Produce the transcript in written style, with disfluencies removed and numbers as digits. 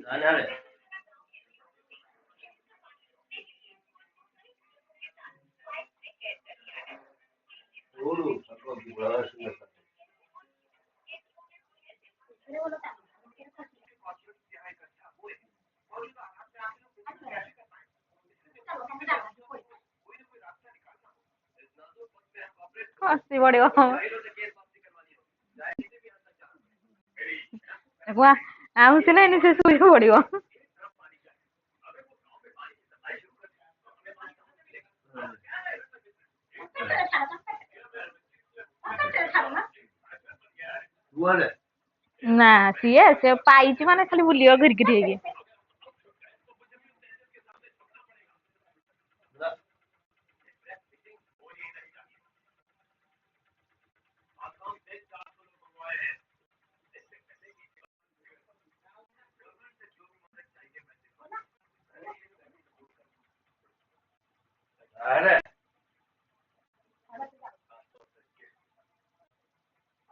Anale. Ulu, aku di bawah sudah. हसी पड़ो आम सिना से शुई पड़ो Buale. ନା ସେ ପାଇଛି ମାନେ ଖାଲି ବୁଲିବ ଘିରିକିରି ହେଇକି Are.